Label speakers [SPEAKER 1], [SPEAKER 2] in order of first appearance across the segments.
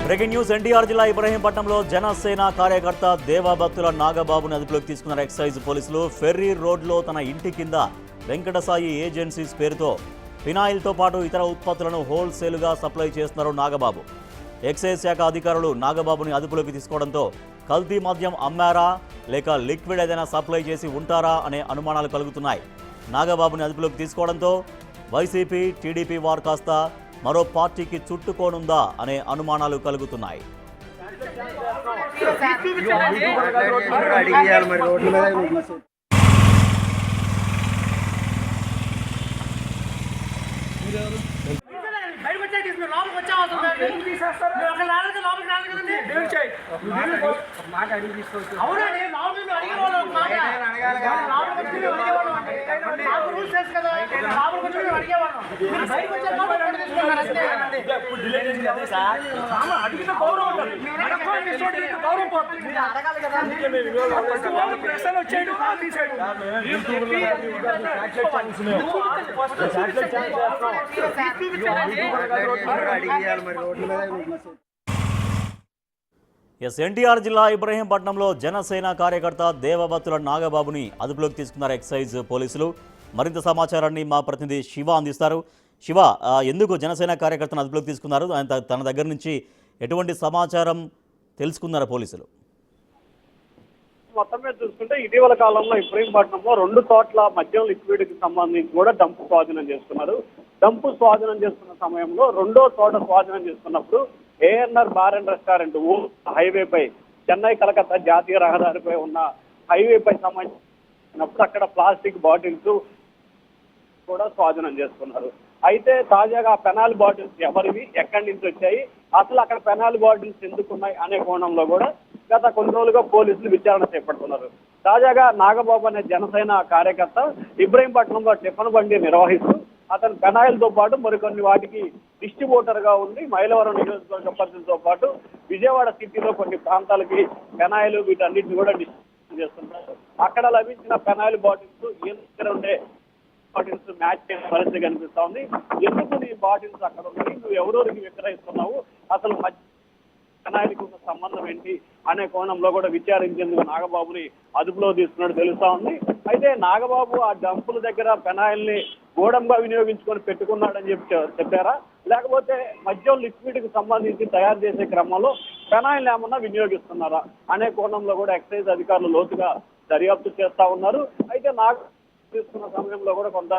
[SPEAKER 1] Breaking news NTR జిల్లా ఇబ్రహీంపట్నంలో జనసేన కార్యకర్త దేవభక్తుల నాగబాబును అదుపులోకి తీసుకున్న ఎక్సైజ్ పోలీసులు. ఫెర్రీ రోడ్లో తన ఇంటి కింద వెంకటసాయి ఏజెన్సీస్ పేరుతో ఫినాయిల్తో పాటు ఇతర ఉత్పత్తులను హోల్సేల్గా సప్లై చేస్తున్నారు నాగబాబు. ఎక్సైజ్ శాఖ అధికారులు నాగబాబుని అదుపులోకి తీసుకోవడంతో కల్తీ మద్యం అమ్మారా లేక లిక్విడ్ ఏదైనా సప్లై చేసి ఉంటారా అనే అనుమానాలు కలుగుతున్నాయి. నాగబాబుని అదుపులోకి తీసుకోవడంతో వైసీపీ టీడీపీ వారు కాస్త మరో పార్టీకి చుట్టుకోనుందా అనే అనుమానాలు కలుగుతున్నాయి. ఎన్టీఆర్ జిల్లా ఇబ్రహీంపట్నంలో జనసేన కార్యకర్త దేవభక్తుల నాగబాబుని అదుపులోకి తీసుకున్నారు ఎక్సైజ్ పోలీసులు. మరింత సమాచారాన్ని మా ప్రతినిధి శివ అందిస్తారు. శివ, ఎందుకు జనసేన కార్యకర్తను అదుపులోకి తీసుకున్నారు? తన దగ్గర నుంచి ఎటువంటి సమాచారం తెలుసుకున్నారు పోలీసులు?
[SPEAKER 2] మొత్తం మీద చూసుకుంటే ఇటీవల కాలంలో ఇబ్రహీంపట్నంలో 2 చోట్ల మద్యం లిక్విడ్ కి సంబంధించి కూడా డంపు స్వాధీనం చేసుకున్నారు. డంపు స్వాధీనం చేసుకున్న సమయంలో 2వ చోట స్వాధీనం చేసుకున్నప్పుడు ఏఎన్ఆర్ బార్ అండ్ రెస్టారెంట్ హైవేపై చెన్నై కలకత్తా జాతీయ రహదారిపై ఉన్న హైవేపై సంబంధించినప్పుడు అక్కడ ప్లాస్టిక్ బాటిల్స్ కూడా స్వాధీనం చేసుకున్నారు. అయితే తాజాగా పెనాల్ బాటిల్స్ ఎవరివి, ఎక్కడి నుంచి వచ్చాయి, అసలు అక్కడ పెనాల్ బాటిల్స్ ఎందుకున్నాయి అనే కోణంలో కూడా గత కొన్ని రోజులుగా పోలీసులు విచారణ చేపడుతున్నారు. తాజాగా నాగబాబు అనే జనసేన కార్యకర్త ఇబ్రహీంపట్నంలో టిఫిన్ బండి నిర్వహిస్తూ అతను పెనాయిల్తో పాటు మరికొన్ని వాటికి డిస్ట్రిబ్యూటర్ గా ఉంది. మైలవరం నియోజకవర్గ పరిధితో పాటు విజయవాడ సిటీలో కొన్ని ప్రాంతాలకి పెనాయిల్ వీటన్నిటిని కూడా డిస్ట్రిబ్యూట్ చేస్తున్నారు. అక్కడ లభించిన పెనాయిల్ బాటిల్స్ దగ్గర ఉండే బాటిల్స్ మ్యాచ్ చేసే పరిస్థితి కనిపిస్తా ఉంది. ఎందుకు నీ బాటిల్స్ అక్కడ ఉన్నాయి, నువ్వు ఎవరెవరికి విక్రయిస్తున్నావు, అసలు పెనాయిల్కి ఉన్న సంబంధం ఏంటి అనే కోణంలో కూడా విచారించేందుకు నాగబాబుని అదుపులో తీసుకున్నట్టు తెలుస్తా ఉంది. అయితే నాగబాబు ఆ డంపుల దగ్గర పెనాయిల్ని గోడంగా వినియోగించుకొని పెట్టుకున్నాడని చెప్పారా, లేకపోతే మద్యం లిక్విడ్ కి సంబంధించి తయారు చేసే క్రమంలో పెనాయిల్ ఏమన్నా వినియోగిస్తున్నారా అనే కోణంలో కూడా ఎక్సైజ్ అధికారులు లోతుగా దర్యాప్తు చేస్తా ఉన్నారు. అయితే నాగబాబు తీసుకున్న సమయంలో కూడా కొంత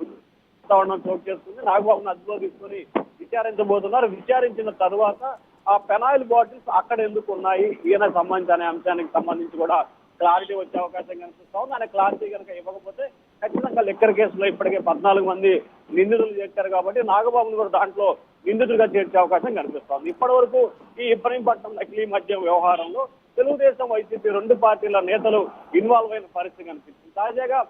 [SPEAKER 2] వాతావరణం చోటు చేసుకుంది. నాగబాబుని అదుపులో తీసుకొని విచారించబోతున్నారు. విచారించిన తరువాత ఆ పెనాయిల్ బాటిల్స్ అక్కడ ఎందుకు ఉన్నాయి, ఈయన సంబంధించి అనే అంశానికి సంబంధించి కూడా క్లారిటీ వచ్చే అవకాశం కనిపిస్తా ఉంది. అనే క్లారిటీ కనుక ఇవ్వకపోతే ఖచ్చితంగా లిక్కర్ కేసులో ఇప్పటికే 14 మంది నిందితులు చేర్చారు కాబట్టి నాగబాబుని కూడా దాంట్లో నిందితులుగా చేర్చే అవకాశం కనిపిస్తోంది. ఇప్పటి వరకు ఈ ఇబ్రహీంపట్నం నకిలీ మద్యం వ్యవహారంలో తెలుగుదేశం వైసీపీ 2 పార్టీల నేతలు ఇన్వాల్వ్ అయిన పరిస్థితి కనిపిస్తుంది. తాజాగా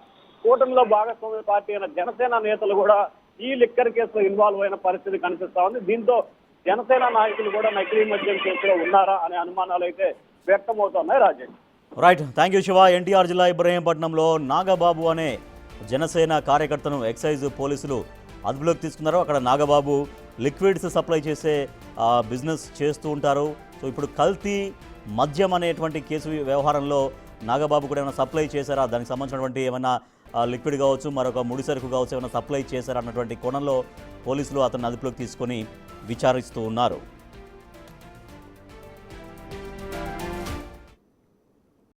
[SPEAKER 2] కూటమిలో భాగస్వామ్య పార్టీ అయిన జనసేన నేతలు కూడా ఈ లిక్కర్ కేసులో ఇన్వాల్వ్ అయిన పరిస్థితి కనిపిస్తా ఉంది. దీంతో జనసేన నాయకులు కూడా నకిలీ మద్యం కేసులో ఉన్నారా అనే అనుమానాలు అయితే వ్యక్తమవుతున్నాయి. Rajesh,
[SPEAKER 1] right, thank you Shiva. NTR జిల్లా ఇబ్రహీంపట్నంలో నాగబాబు అనే జనసేన కార్యకర్తను ఎక్సైజ్ పోలీసులు అదుపులోకి తీసుకున్నారు. అక్కడ నాగబాబు లిక్విడ్స్ సప్లై చేసే బిజినెస్ చేస్తూ ఉంటారు. సో ఇప్పుడు కల్తీ మద్యం అనేటువంటి కేసు వ్యవహారంలో నాగబాబు కూడా ఏమైనా సప్లై చేశారా, దానికి సంబంధించినటువంటి ఏమైనా లిక్విడ్ కావచ్చు, మరొక ముడి సరుకు కావచ్చు, ఏమైనా సప్లై చేశారా అన్నటువంటి కోణంలో పోలీసులు అతన్ని అదుపులోకి తీసుకొని విచారిస్తూ ఉన్నారు.